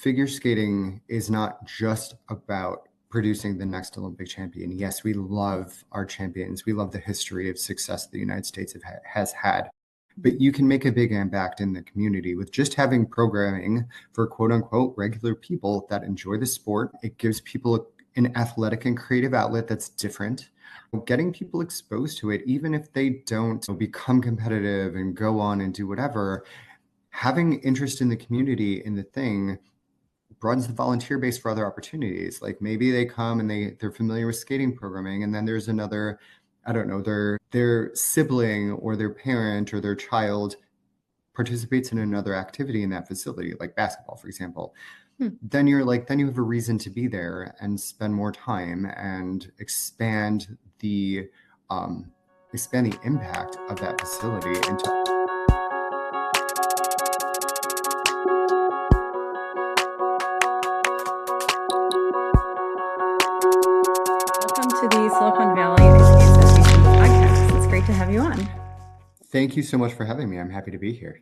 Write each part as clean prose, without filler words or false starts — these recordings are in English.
figure skating is not just about producing the next Olympic champion. Yes, we love our champions. We love the history of success the United States has had. But you can make a big impact in the community with just having programming for quote unquote regular people that enjoy the sport. It gives people an athletic and creative outlet that's different. Getting people exposed to it, even if they don't become competitive and go on and do whatever, having interest in the community in the thing broadens the volunteer base for other opportunities. Like maybe they come and they're familiar with skating programming, and then there's another, I don't know, their sibling or their parent or their child participates in another activity in that facility, like basketball, for example. Then you have a reason to be there and spend more time and expand the impact of that facility into. Welcome to the Silicon Valley Education Association podcast. It's great to have you on. Thank you so much for having me. I'm happy to be here.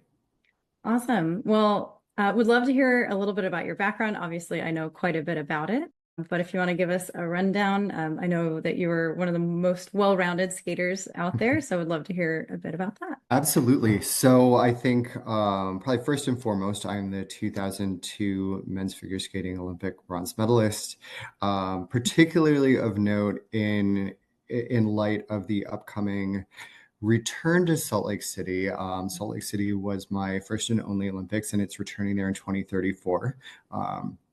Awesome. Well, would love to hear a little bit about your background. Obviously, I know quite a bit about it, but if you want to give us a rundown, I know that you were one of the most well-rounded skaters out there, so I would love to hear a bit about that. Absolutely. So I think probably first and foremost, I'm the 2002 men's figure skating Olympic bronze medalist, particularly of note in light of the upcoming return to Salt Lake City. Salt Lake City was my first and only Olympics, and it's returning there in 2034.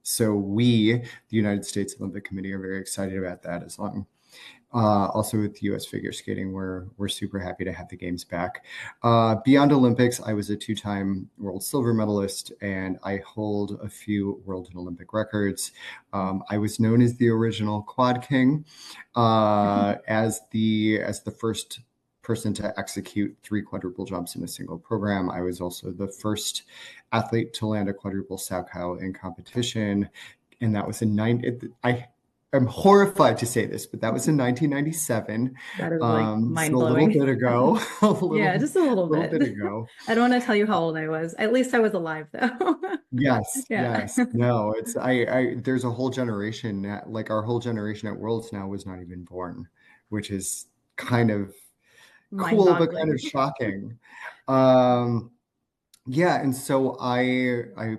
So we, the United States Olympic Committee, are very excited about that as well. Also with U.S. figure skating, we're super happy to have the games back. Beyond Olympics, I was a two-time world silver medalist, and I hold a few world and Olympic records. I was known as the original Quad King, as the first person to execute 3 quadruple jumps in a single program. I was also the first athlete to land a quadruple Salchow in competition, and that was I'm horrified to say this, but that was in 1997. That is mind-blowing. A little bit ago. Just a little bit ago. I don't want to tell you how old I was. At least I was alive, though. Yes. No, it's there's a whole generation, like our whole generation at Worlds now was not even born, which is kind of cool, but kind of shocking. And so I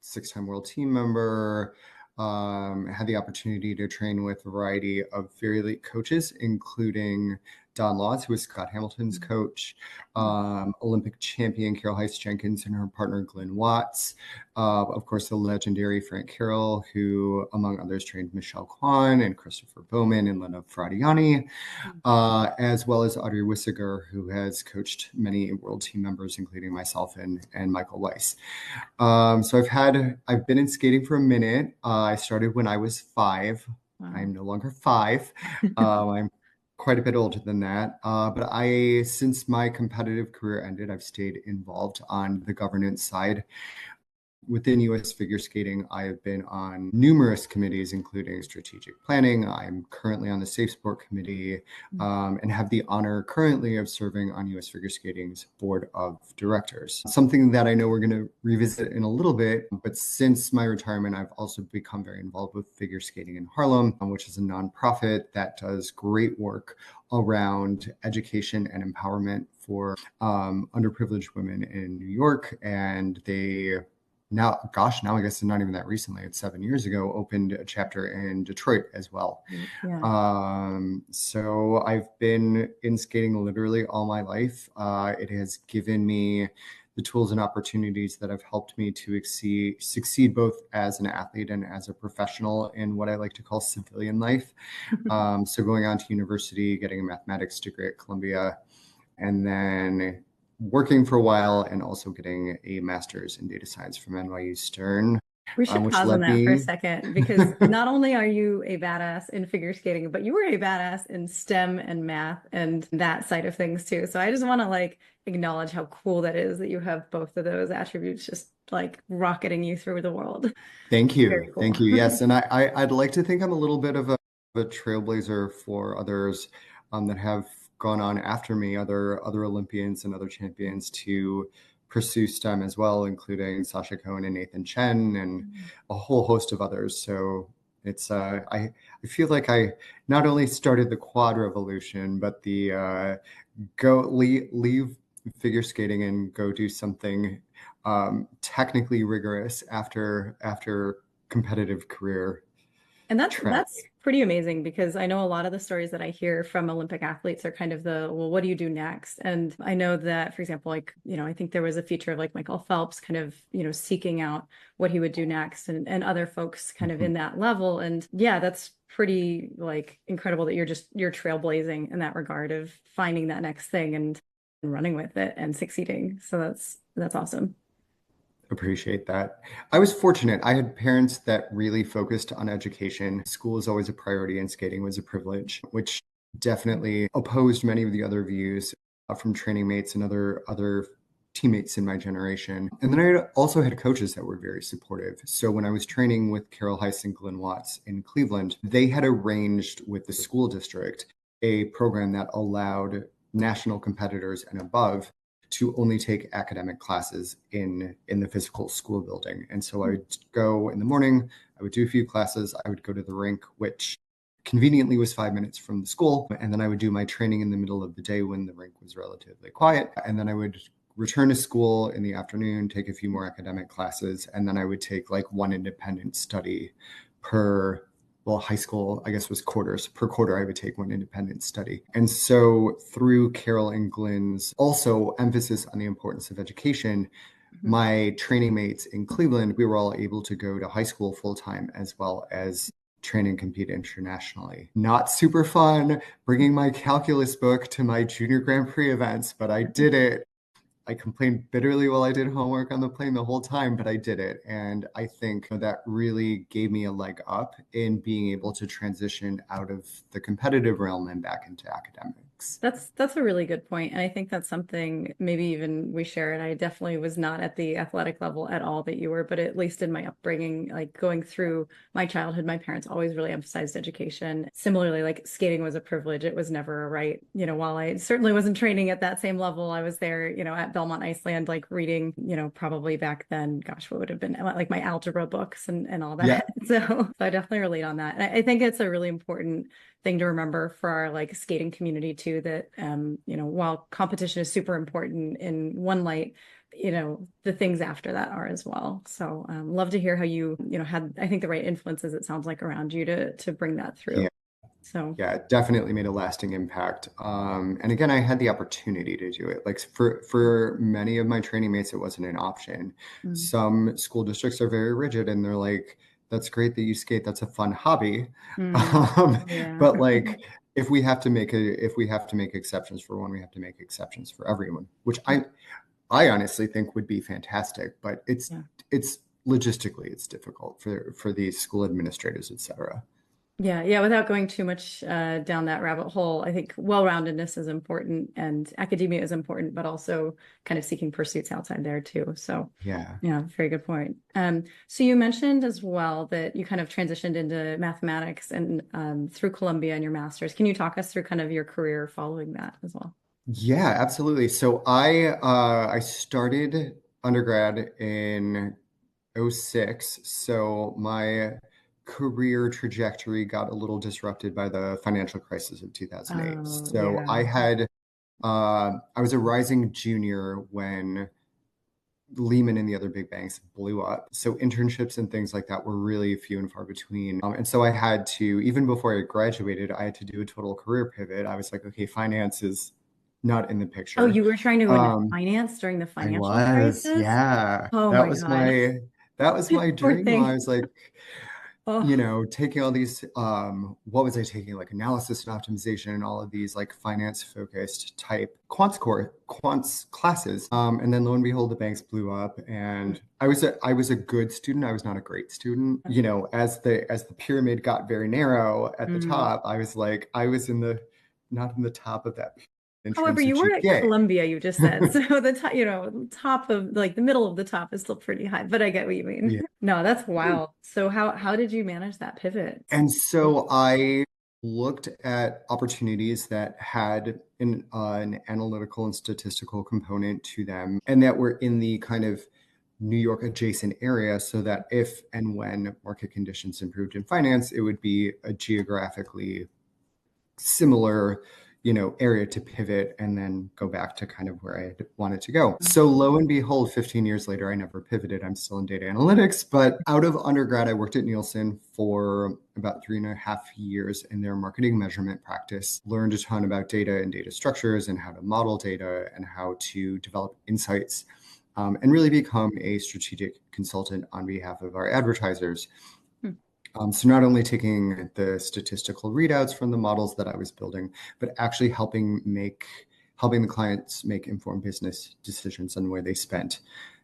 6-time world team member, had the opportunity to train with a variety of very elite coaches, including Don Laws, who was Scott Hamilton's coach, Olympic champion Carol Heiss-Jenkins and her partner Glenn Watts, of course, the legendary Frank Carroll, who, among others, trained Michelle Kwan and Christopher Bowman and Lena Fradiani, as well as Audrey Wissiger, who has coached many world team members, including myself and Michael Weiss. So I've been in skating for a minute. I started when I was 5. Wow. I'm no longer 5. I'm quite a bit older than that. But since my competitive career ended, I've stayed involved on the governance side. Within U.S. figure skating, I have been on numerous committees, including strategic planning. I'm currently on the Safe Sport Committee, and have the honor currently of serving on U.S. figure skating's board of directors. Something that I know we're going to revisit in a little bit, but since my retirement, I've also become very involved with Figure Skating in Harlem, which is a nonprofit that does great work around education and empowerment for underprivileged women in New York. And now I guess not even that recently, it's 7 years ago, opened a chapter in Detroit as well. So I've been in skating literally all my life. It has given me the tools and opportunities that have helped me to succeed both as an athlete and as a professional in what I like to call civilian life. So going on to university, getting a mathematics degree at Columbia, and then working for a while and also getting a master's in data science from NYU Stern. We should pause on that for a second, because not only are you a badass in figure skating, but you were a badass in STEM and math and that side of things too. So I just want to acknowledge how cool that is that you have both of those attributes just rocketing you through the world. Thank you. Cool. Thank you. Yes. And I'd like to think I'm a little bit of a trailblazer for others that have gone on after me, other Olympians and other champions, to pursue STEM as well, including Sasha Cohen and Nathan Chen and a whole host of others. So it's I feel like I not only started the quad revolution, but the leave figure skating and go do something technically rigorous after competitive career And trend. that's pretty amazing because I know a lot of the stories that I hear from Olympic athletes are kind of well, what do you do next? And I know that, for example, like, I think there was a feature of like Michael Phelps kind of, seeking out what he would do next and other folks kind of Mhm. in that level. And yeah, that's pretty like incredible that you're trailblazing in that regard of finding that next thing and running with it and succeeding. So that's awesome. Appreciate that. I was fortunate. I had parents that really focused on education. School was always a priority and skating was a privilege, which definitely opposed many of the other views from training mates and other teammates in my generation. And then I also had coaches that were very supportive. So when I was training with Carol Heiss and Glenn Watts in Cleveland, they had arranged with the school district a program that allowed national competitors and above to only take academic classes in the physical school building. And so I would go in the morning, I would do a few classes, I would go to the rink, which conveniently was 5 minutes from the school. And then I would do my training in the middle of the day when the rink was relatively quiet. And then I would return to school in the afternoon, take a few more academic classes, and then I would take like one independent study per high school, I guess, was quarters. Per quarter, I would take one independent study. And so through Carol and Glenn's also emphasis on the importance of education, my training mates in Cleveland, we were all able to go to high school full time as well as train and compete internationally. Not super fun bringing my calculus book to my junior Grand Prix events, but I did it. I complained bitterly while I did homework on the plane the whole time, but I did it. And I think that really gave me a leg up in being able to transition out of the competitive realm and back into academics. That's a really good point. And I think that's something maybe even we share. And I definitely was not at the athletic level at all that you were, but at least in my upbringing, like going through my childhood, my parents always really emphasized education. Similarly, like skating was a privilege. It was never a right. While I certainly wasn't training at that same level, I was there, at Belmont Iceland, like reading, probably back then, gosh, what would have been like my algebra books and all that. Yeah. So I definitely relate on that. And I think it's a really important thing to remember for our like skating community too, that while competition is super important in one light, the things after that are as well. So love to hear how you had, I think, the right influences, it sounds like, around you to bring that through. Yeah. So Yeah, it definitely made a lasting impact. And again, I had the opportunity to do it. Like for many of my training mates, it wasn't an option. Some school districts are very rigid and they're like, that's great that you skate. That's a fun hobby. yeah. But like if we have to make exceptions for one, we have to make exceptions for everyone, which I honestly think would be fantastic, but it's logistically it's difficult for these school administrators, et cetera. Yeah. Without going too much down that rabbit hole, I think well-roundedness is important and academia is important, but also kind of seeking pursuits outside there too. So Yeah. yeah, very good point. So you mentioned as well that you kind of transitioned into mathematics and through Columbia and your master's. Can you talk us through kind of your career following that as well? Yeah, absolutely. So I started undergrad in '06. So my career trajectory got a little disrupted by the financial crisis of 2008. Oh, So yeah. I was a rising junior when Lehman and the other big banks blew up. So internships and things like that were really few and far between. And so I had to, even before I graduated, I had to do a total career pivot. I was like, okay, finance is not in the Oh, picture. you were trying to go into Um, finance during the I financial was, crisis? yeah. Oh my God. That was my Poor dream. I thing. was like, Oh, taking all these what was I taking? Like analysis and optimization and all of these like finance focused type quants classes. And then lo and behold, the banks blew up and I was a good student. I was not a great student. As the pyramid got very narrow at the mm. top, I was like, I was in the not in the top of that in However, terms of you were at GPA. Columbia, you just said. So the top, top of like the middle of the top is still pretty high, but I get what you mean. Yeah. No, that's wild. So how did you manage that pivot? And so I looked at opportunities that had an analytical and statistical component to them and that were in the kind of New York adjacent area, so that if and when market conditions improved in finance, it would be a geographically similar, area to pivot and then go back to kind of where I wanted to go. So lo and behold, 15 years later, I never pivoted. I'm still in data analytics, but out of undergrad, I worked at Nielsen for about 3.5 years in their marketing measurement practice, learned a ton about data and data structures and how to model data and how to develop insights, and really become a strategic consultant on behalf of our advertisers. So not only taking the statistical readouts from the models that I was building, but actually helping the clients make informed business decisions on where they spent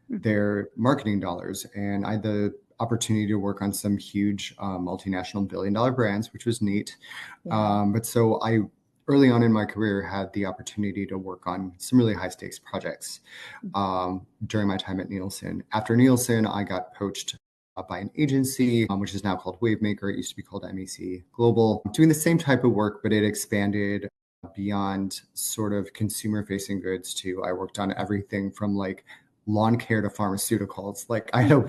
their marketing dollars. And I had the opportunity to work on some huge multinational billion-dollar brands, which was neat. But so I, early on in my career, had the opportunity to work on some really high-stakes projects during my time at Nielsen. After Nielsen, I got poached by an agency, which is now called Wavemaker. It used to be called MEC Global, doing the same type of work, but it expanded beyond sort of consumer-facing goods too. I worked on everything from like lawn care to pharmaceuticals. Like I had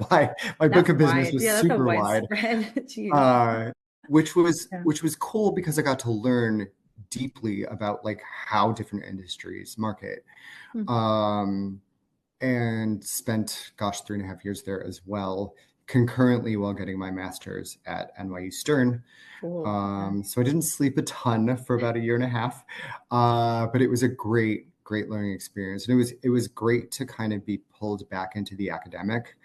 my book of business was that's a super wide wide, spread. which was cool because I got to learn deeply about like how different industries market. And spent, 3.5 years there as well, concurrently while getting my master's at NYU Stern. Cool. So I didn't sleep a ton for about 1.5 years, but it was a great learning experience. And it was great to kind of be pulled back into the academic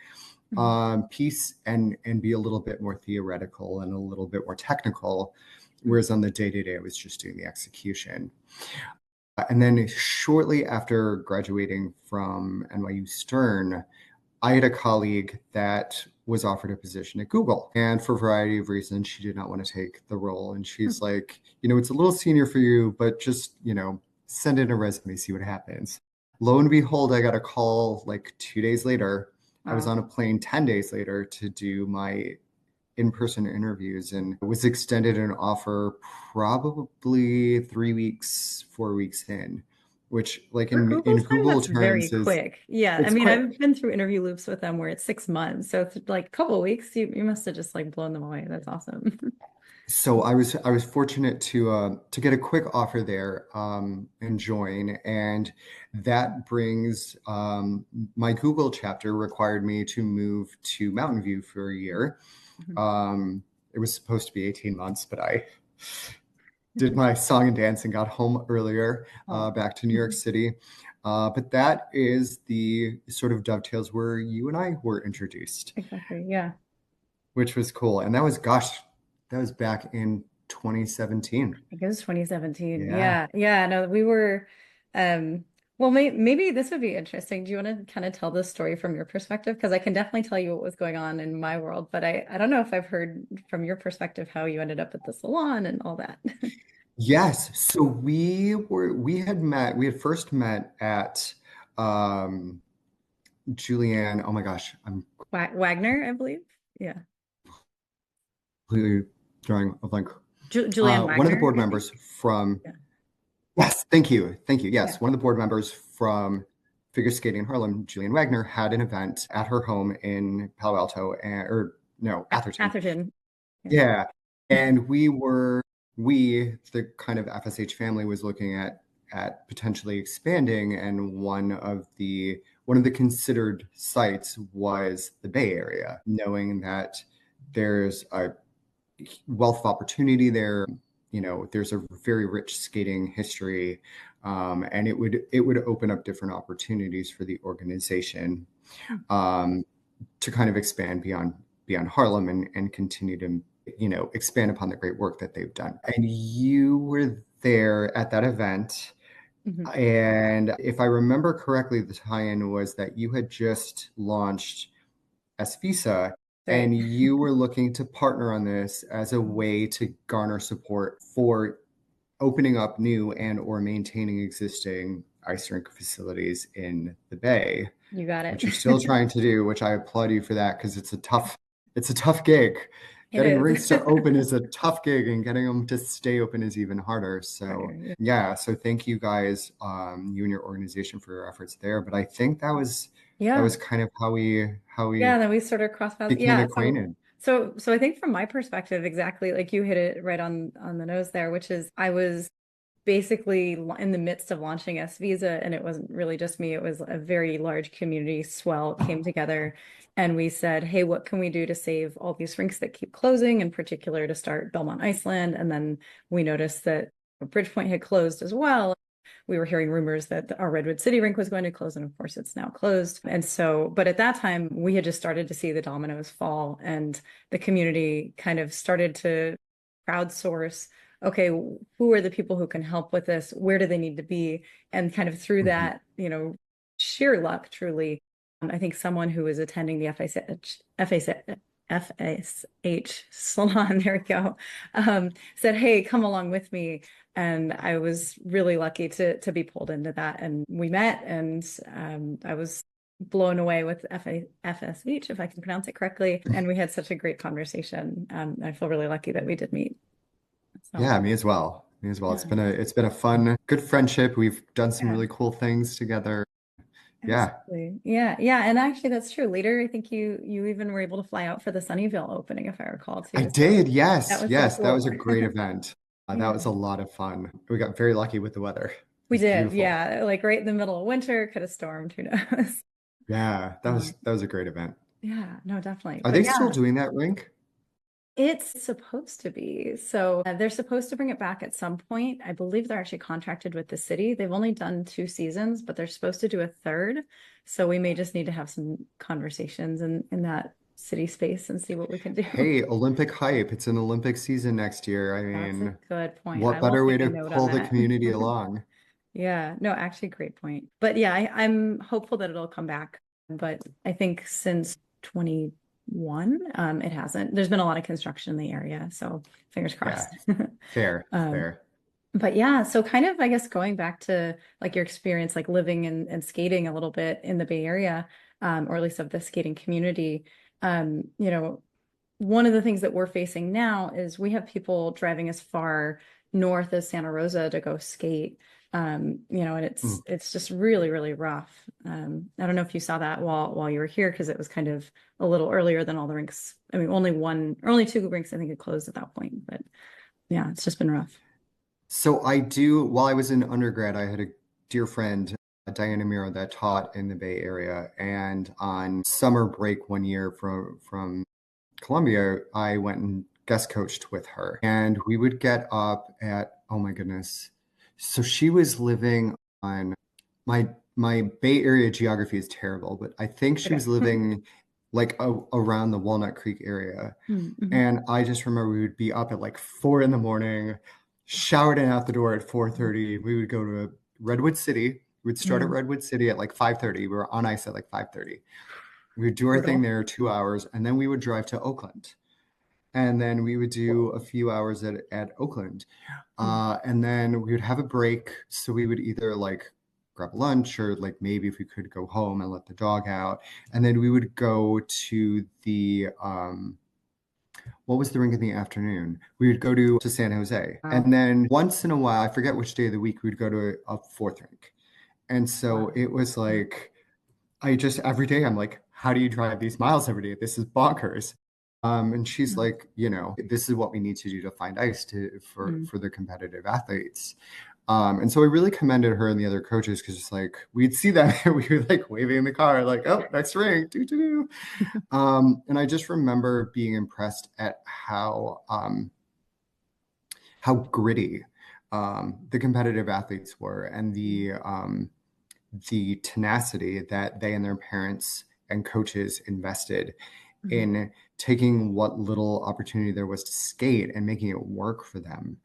piece and be a little bit more theoretical and a little bit more technical, whereas on the day-to-day, I was just doing the execution. And then shortly after graduating from NYU Stern, I had a colleague that was offered a position at Google. And for a variety of reasons, she did not want to take the role. And she's like, it's a little senior for you, but just, send in a resume, see what happens. Lo and behold, I got a call like 2 days later. I was on a plane 10 days later to do my in-person interviews and was extended an offer probably 3 weeks, 4 weeks in, which like in Google That's terms very is quick. Yeah. I mean, quick. I've been through interview loops with them where it's 6 months. So it's like a couple of weeks. You must have just like blown them away. That's awesome. So I was fortunate to get a quick offer there and join, and that brings my Google chapter required me to move to Mountain View for a year. It was supposed to be 18 months, but I did my song and dance and got home earlier, back to New York City. But that is the sort of dovetails where you and I were introduced. Exactly. Yeah. Which was cool. And that was back in 2017. I think it was 2017. Yeah. Yeah. No, we were, well, maybe this would be interesting. Do you want to kind of tell this story from your perspective? Because I can definitely tell you what was going on in my world, but I don't know if I've heard from your perspective how you ended up at the salon and all that. Yes. So we had first met at Julianne. Oh my gosh, I'm Wagner, I believe. Yeah. completely drawing a blank. Julianne One of the Wagner, board I think. members from Yeah. Yes, thank you. Yes, Yeah. one of the board members from Figure Skating in Harlem, Julianne Wagner, had an event at her home in Palo Alto, Atherton. Atherton. Yeah. And the kind of FSH family was looking at potentially expanding, and one of the considered sites was the Bay Area, knowing that there's a wealth of opportunity there. There's a very rich skating history, and it would open up different opportunities for the organization to kind of expand beyond Harlem and continue to expand upon the great work that they've done. And you were there at that event. And if I remember correctly, the tie-in was that you had just launched SVISA, and you were looking to partner on this as a way to garner support for opening up new and or maintaining existing ice rink facilities in the Bay. You got it. Which you're still trying to do, which I applaud you for that, because it's a tough gig. It getting is. rinks to open is a tough gig, and getting them to stay open is even harder. So Harder, yeah. yeah, so thank you guys, you and your organization for your efforts there. But I think that Yeah. was kind of how Yeah, we and then we sort of cross paths. became Yeah, so acquainted. so I think from my perspective, exactly like you hit it right on the nose there, which is I was basically in the midst of launching SVISA, and it wasn't really just me, it was a very large community swell came together, and we said, hey, what can we do to save all these rinks that keep closing, in particular to start Belmont Iceland? And then we noticed that Bridgepoint had closed as well. We were hearing rumors that our Redwood City rink was going to close, and of course it's now closed. And so, but at that time, we had just started to see the dominoes fall, and the community kind of started to crowdsource, okay, who are the people who can help with this? Where do they need to be? And kind of through Mhm. that, sheer luck, truly, I think someone who was attending the FSH salon, there we go, said, hey, come along with me. And I was really lucky to be pulled into that. And we met, and I was blown away with FSH, if I can pronounce it correctly. And we had such a great conversation. I feel really lucky that we did meet. So, Yeah, me as well. Me as well. yeah, It's been a fun, good friendship. We've done some yeah, really cool things together. Yeah, absolutely. Yeah, yeah. And actually, that's true. Later, I think you even were able to fly out for the Sunnyvale opening, if I recall, I too. So did. that Yes, was so yes. That was cool. a great event. That Yeah. was a lot of fun. We got very lucky with the weather. It We was did. beautiful. Yeah. Like right in the middle of winter, could have stormed, who knows? Yeah, Um, that was a great event. yeah, no, definitely. Are But they still yeah, doing that rink? it's supposed to be. So they're supposed to bring it back at some point. I believe they're actually contracted with the city. They've only done 2 seasons, but they're supposed to do a third. So we may just need to have some conversations in that city space and see what we can do. Hey, Olympic hype. It's an Olympic season next year. I That's a mean, good point. I what will better way take a to note on pull the that. community along? Yeah, no, actually, great point. But yeah, I'm hopeful that it'll come back. But I think since 21, it hasn't. There's been a lot of construction in the area, so fingers Yeah, crossed. fair, Um, fair. but yeah, so kind of, I guess, going back to like your experience, like living and skating a little bit in the Bay Area, or at least of the skating community, one of the things that we're facing now is we have people driving as far north as Santa Rosa to go skate. And Mm. it's just really, really rough. I don't know if you saw that while you were here, because it was kind of a little earlier than all the rinks. I mean, only two rinks I think had closed at that point, but yeah, it's just been rough. So while I was in undergrad, I had a dear friend, Diana Miro, that taught in the Bay Area. And on summer break one year from Columbia, I went and guest coached with her. And we would get up at, oh my goodness. So she was living on my Bay Area geography is terrible, but I think she Okay. was living like around the Walnut Creek area. Mm-hmm. And I just remember we would be up at like 4 in the morning, showered and out the door at 4:30. We would go to Redwood City. We'd start at Mm, Redwood City at like 5:30. We were on ice at like 5:30. We would do our thing brutal. there 2 hours, and then we would drive to Oakland. And then we would do a few hours at Oakland. Mm, And then we would have a break. So we would either like grab lunch, or like maybe if we could go home and let the dog out. And then we would go to what was the rink in the afternoon? We would go to San Jose. wow. And then once in a while, I forget which day of the week, we would go to a fourth rink. And so Wow. it was like, every day I'm like, how do you drive these miles every day? This is bonkers. And she's Mm, like, this is what we need to do to find ice mm, for the competitive athletes. And so I really commended her and the other coaches, because it's like we'd see them and we were like waving in the car, like, oh, next rink, doo, doo, doo. And I just remember being impressed at how gritty the competitive athletes were, and the tenacity that they and their parents and coaches invested mm, in taking what little opportunity there was to skate and making it work for them.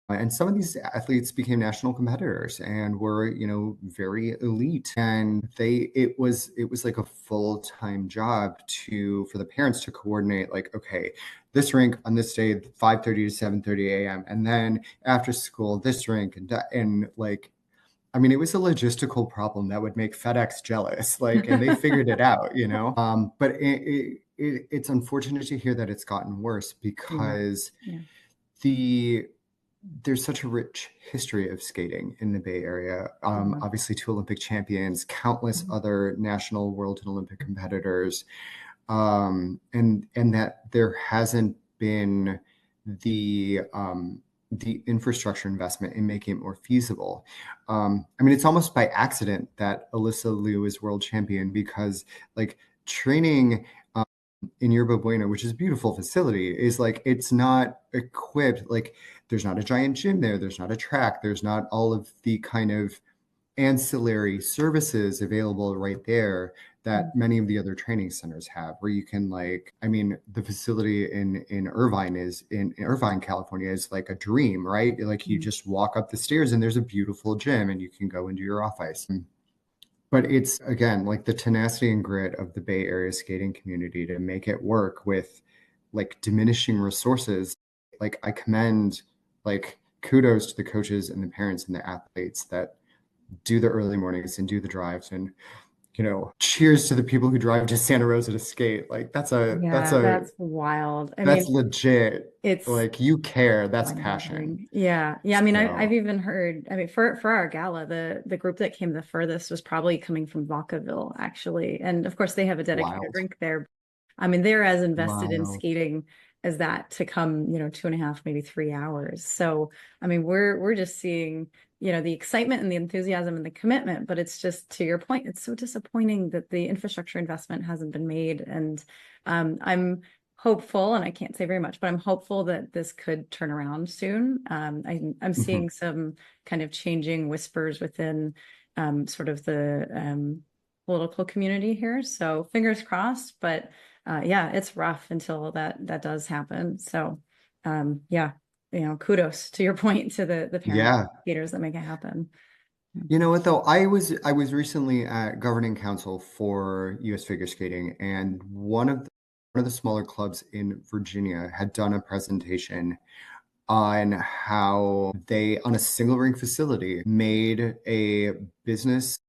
And some of these athletes became national competitors and were, very elite. And it was like a full-time job for the parents to coordinate, like, okay, this rink on this day, 5:30 to 7:30 a.m. And then after school, this rink, and like, I mean, it was a logistical problem that would make FedEx jealous, like, and they figured it out. But it's unfortunate to hear that it's gotten worse Yeah. because Yeah. the there's such a rich history of skating in the Bay Area. Mhm. Obviously, two Olympic champions, countless Mhm. other national, world, and Olympic competitors, and that there hasn't been the infrastructure investment in making it more feasible. I mean, it's almost by accident that Alysa Liu is world champion because, like, training in Yerba Buena, which is a beautiful facility, is like it's not equipped. Like, there's not a giant gym there. There's not a track. There's not all of the kind of ancillary services available right there Mhm. that many of the other training centers have, where you can, like, I mean, the facility in Irvine, California is like a dream, right? Like, you Mhm. just walk up the stairs and there's a beautiful gym and you can go into your off ice. But it's, again, like the tenacity and grit of the Bay Area skating community to make it work with like diminishing resources. Like, I commend, like, kudos to the coaches and the parents and the athletes that do the early mornings and do the drives, and cheers to the people who drive to Santa Rosa to skate. Like, Yeah, that's wild. I that's mean, legit. it's Like, you care, that's passion. mind-boggling. Yeah. Yeah. I mean, I've So even heard, I mean, for our gala, the group that came the furthest was probably coming from Vacaville, actually. And of course, they have a dedicated wild. rink there. I mean, they're as invested in Wild. skating as that to come, 2.5, maybe 3 hours. So, I mean, we're just seeing, the excitement and the enthusiasm and the commitment, but it's just to your point, it's so disappointing that the infrastructure investment hasn't been made. And I'm hopeful, and I can't say very much, but I'm hopeful that this could turn around soon. I'm Mhm. seeing some kind of changing whispers within sort of the political community here. So fingers crossed, but yeah, it's rough until that does happen. So yeah, kudos to your point to the parent Yeah. educators that make it happen. You know what though? I was recently at governing council for U.S. figure skating, and one of the smaller clubs in Virginia had done a presentation on how they, on a single rink facility, made a business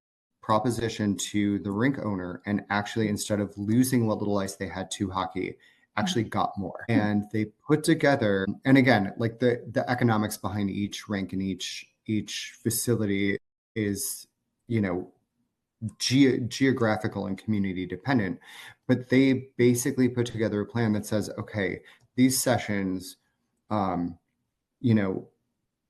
proposition to the rink owner, and actually, instead of losing what little ice they had to hockey, actually got more. And they put together, and again, like, the economics behind each rink and each facility is, you know, geographical and community dependent, but they basically put together a plan that says, okay, these sessions, um, you know,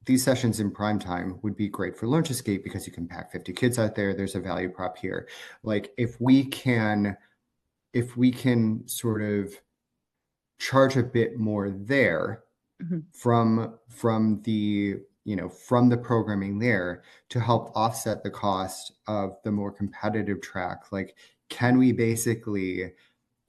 these sessions in prime time would be great for Learn to Skate because you can pack 50 kids out there. There's a value prop here. Like, if we can sort of charge a bit more there Mhm. from the programming there to help offset the cost of the more competitive track, like, can we basically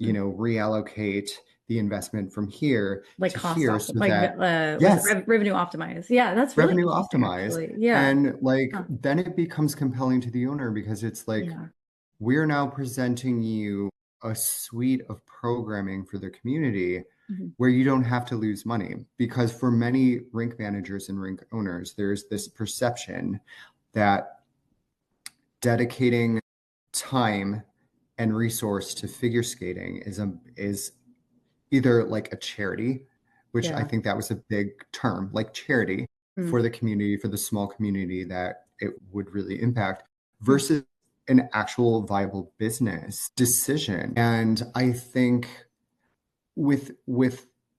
reallocate the investment from here Like to cost here off, so like that, was it yes, revenue optimized? Yeah, that's really revenue interesting, optimized. actually. Yeah. And, like, Huh. then it becomes compelling to the owner because it's like, Yeah. we're now presenting you a suite of programming for the community Mhm. where you don't have to lose money. Because for many rink managers and rink owners, there's this perception that dedicating time and resource to figure skating is either like a charity, which I Yeah. think that was a big term, like charity Mm. for the community, for the small community that it would really impact, Mm. versus an actual viable business decision. And I think with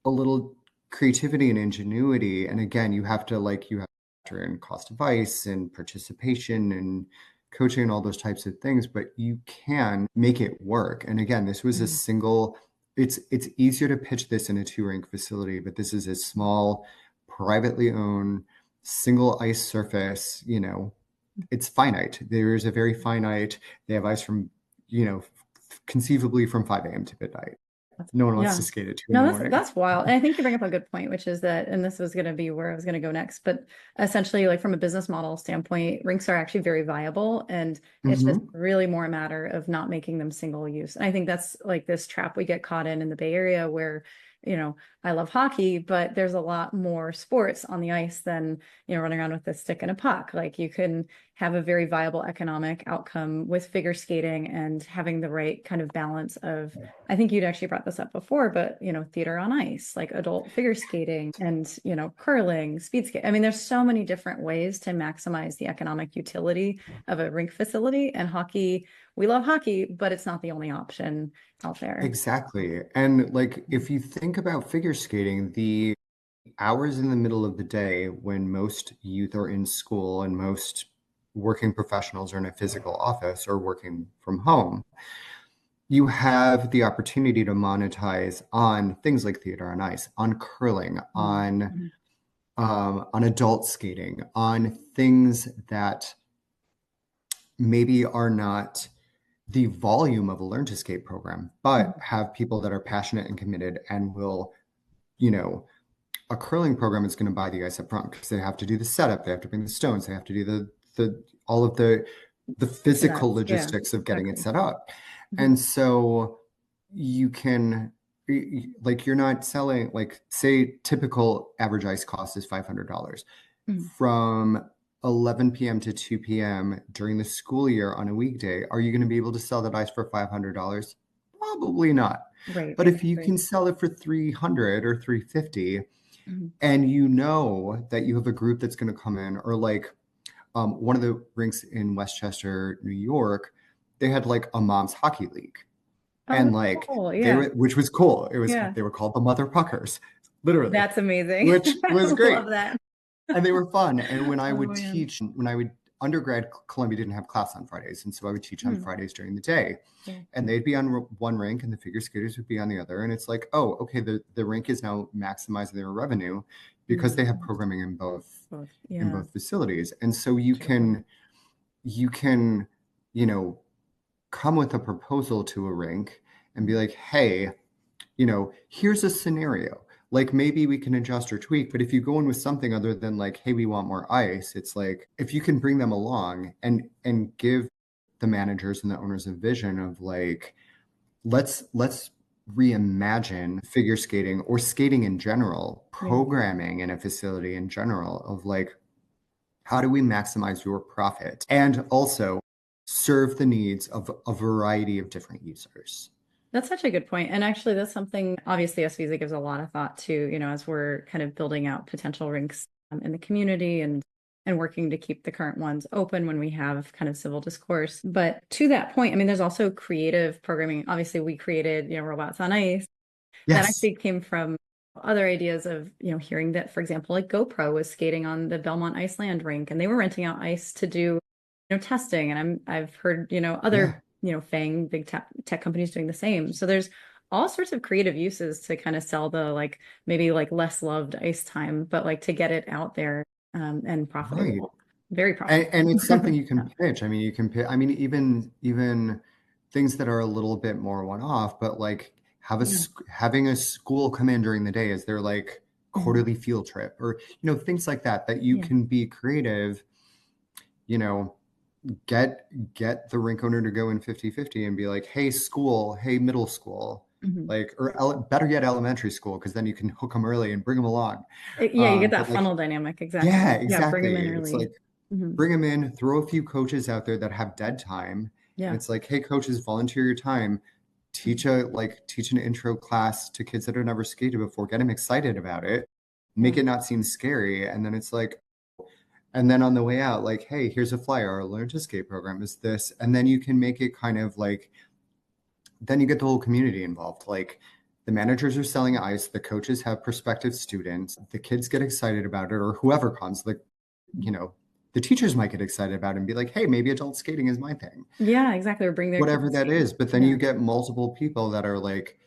a little creativity and ingenuity, and again, you have to factor in cost of ice and participation and coaching and all those types of things, but you can make it work. And again, this was a Mm. single it's easier to pitch this in a two rink facility, but this is a small, privately owned, single ice surface. It's finite. There is a very finite, they have ice from, you know conceivably from 5 a.m. to midnight. No one wants to Yeah. skate at 2 in No, the that's morning. that's wild. And I think you bring up a good point, which is that, and this was going to be where I was going to go next, but essentially, like from a business model standpoint, rinks are actually very viable, and it's just Hmm. really more a matter of not making them single use. And I think that's like this trap we get caught in the Bay Area where, I love hockey, but there's a lot more sports on the ice than, running around with a stick and a puck. Like you can have a very viable economic outcome with figure skating and having the right kind of balance of, I think you'd actually brought this up before, but theater on ice, like adult figure skating and, curling, speed skate. I mean, there's so many different ways to maximize the economic utility of a rink facility. And hockey, we love hockey, but it's not the only option out there. Exactly. And like, if you think about figure skating, the hours in the middle of the day when most youth are in school and most working professionals are in a physical office or working from home, you have the opportunity to monetize on things like theater on ice, on curling, Mhm. on adult skating, on things that maybe are not the volume of a Learn to Skate program, but Mhm. have people that are passionate and committed and will, you know, a curling program is going to buy the ice up front because they have to do the setup, they have to bring the stones, they have to do the all of the physical That's, yeah, logistics of getting it exactly. set up. Mhm. And so you can like you're not selling like say typical average ice cost is $500 Mhm. from 11 p.m. to 2 p.m. during the school year on a weekday. Are you going to be able to sell that ice for $500? Probably not. Right, But if you exactly. can sell it for 300 or 350, Mhm. and you know that you have a group that's going to come in, or like one of the rinks in Westchester, New York, they had like a mom's hockey league, Oh, and that's like cool. they Yeah. were, which was cool. It was Yeah. they were called the Mother Puckers, literally, That's amazing. which was I great, love that. and they were fun. And Oh man. when I would undergrad, Columbia didn't have class on Fridays, and so I would teach on Hmm. Fridays during the day, Yeah. and they'd be on one rink, and the figure skaters would be on the other. And it's like, oh, okay, the rink is now maximizing their revenue because they have Mhm. programming Both. in Yeah. both facilities, and so Beautiful. you can you know come with a proposal to a rink and be Mhm. like, hey, here's a scenario. Like maybe we can adjust or tweak, but if you go in with something other than like, hey, we want more ice, it's like if you can bring them along and give the managers and the owners a vision of like, let's reimagine figure skating or skating in general, Yeah. programming in a facility in general of like, how do we maximize your profit and also serve the needs of a variety of different users? That's such a good point. And actually, that's something obviously SVISA gives a lot of thought to, as we're kind of building out potential rinks in the community and working to keep the current ones open when we have kind of civil discourse. But to that point, I mean, there's also creative programming. Obviously, we created, Robots on Ice. That Yes. actually came from other ideas of, hearing that, for example, like GoPro was skating on the Belmont Iceland rink and they were renting out ice to do, testing. And I've heard, other, Yeah. FANG big tech companies doing the same. So there's all sorts of creative uses to kind of sell the like maybe like less loved ice time, but like to get it out there and Right. profitable, very And profitable. it's something you Yeah. can pitch. I mean, you can pitch, I mean, even things that are a little bit more one-off, but like Yeah. having a school come in during the day as their like Mhm. quarterly field trip or things like that that you Yeah. can be creative, you know, get the rink owner to go in 50-50 and be like, hey, school, hey, middle school, Mhm. like, or better yet, elementary school, because then you can hook them early and bring them along. Yeah, you get But that like, funnel dynamic. yeah, Exactly. Yeah, bring them in exactly. It's early. like, Mhm. bring them in, throw a few coaches out there that have dead time. And Yeah. it's like, hey, coaches, volunteer your time. Mhm. Teach an intro class to kids that have never skated before. Get them excited about it. Make Yeah. it not seem scary. And then it's like, and then on the way out, like, hey, here's a flyer. Our Learn to Skate program is this. And then you can make it kind of like, then you get the whole community involved. Like the managers are selling ice, the coaches have prospective students, the kids get excited about it, or whoever comes, like, you know, the teachers might get excited about it and be like, hey, maybe adult skating is my thing, Yeah, exactly. Or bring their kids whatever to that skate. is. But then you Yeah. get multiple people that are like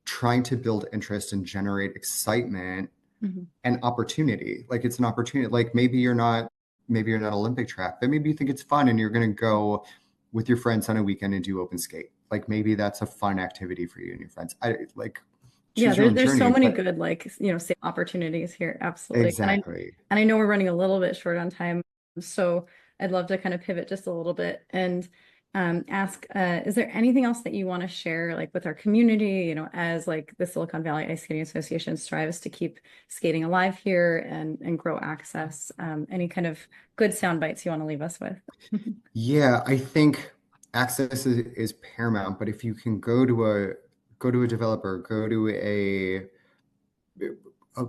trying to build interest and generate excitement Mhm. and opportunity. Like it's an opportunity. Like maybe you're not Olympic track, but maybe you think it's fun and you're going to go with your friends on a weekend and do open skate. like maybe that's a fun activity for you and your friends. I like Yeah, choose your own there's so journey, many but good like, safe opportunities here. Absolutely. exactly. And I know we're running a little bit short on time, so I'd love to kind of pivot just a little bit and ask, is there anything else that you want to share like with our community, as like the Silicon Valley Ice Skating Association strives to keep skating alive here and grow access? Any kind of good sound bites you want to leave us with? Yeah, I think access is paramount, but if you can go to a developer, go to a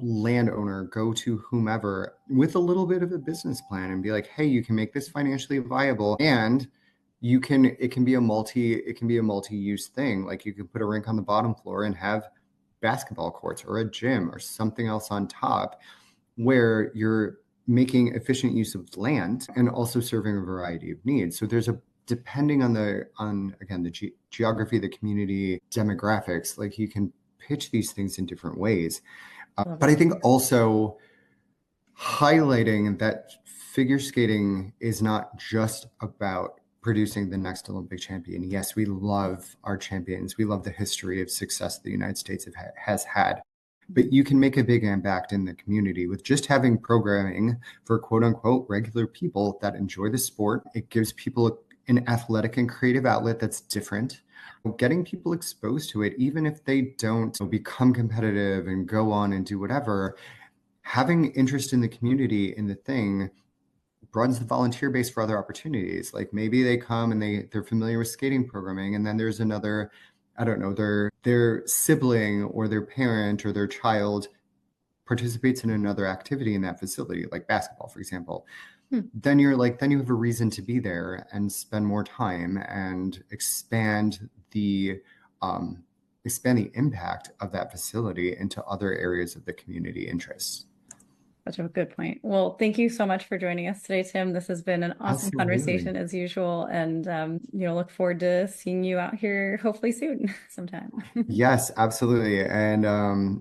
landowner, go to whomever with a little bit of a business plan and be like, hey, you can make this financially viable, and it can be a multi-use thing. Like you can put a rink on the bottom floor and have basketball courts or a gym or something else on top where you're making efficient use of land and also serving a variety of needs. So depending on again the geography, the community demographics, like you can pitch these things in different ways. Love But I it. think also highlighting that figure skating is not just about producing the next Olympic champion. Yes, we love our champions. We love the history of success the United States has had. But you can make a big impact in the community with just having programming for quote unquote regular people that enjoy the sport. It gives people an athletic and creative outlet that's different. Getting people exposed to it, even if they don't become competitive and go on and do whatever, having interest in the community in the thing broadens the volunteer base for other opportunities. Like maybe they come and they're familiar with skating programming, and then there's another, I don't know, their sibling or their parent or their child participates in another activity in that facility, like basketball, for example. Hmm. Then you have a reason to be there and spend more time and um, expand the impact of that facility into other areas of the community interests. Such a good point. Well, thank you so much for joining us today, Tim. This has been an awesome Absolutely. conversation as usual, and look forward to seeing you out here hopefully soon sometime. Yes, absolutely. And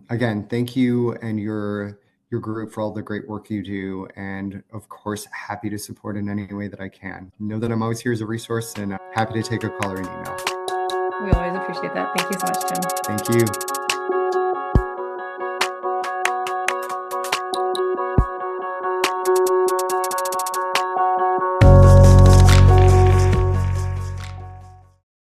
again, thank you and your group for all the great work you do. And of course, happy to support in any way that I can. Know that I'm always here as a resource and happy to take a call or an email. We always appreciate that. Thank you so much, Tim. Thank you.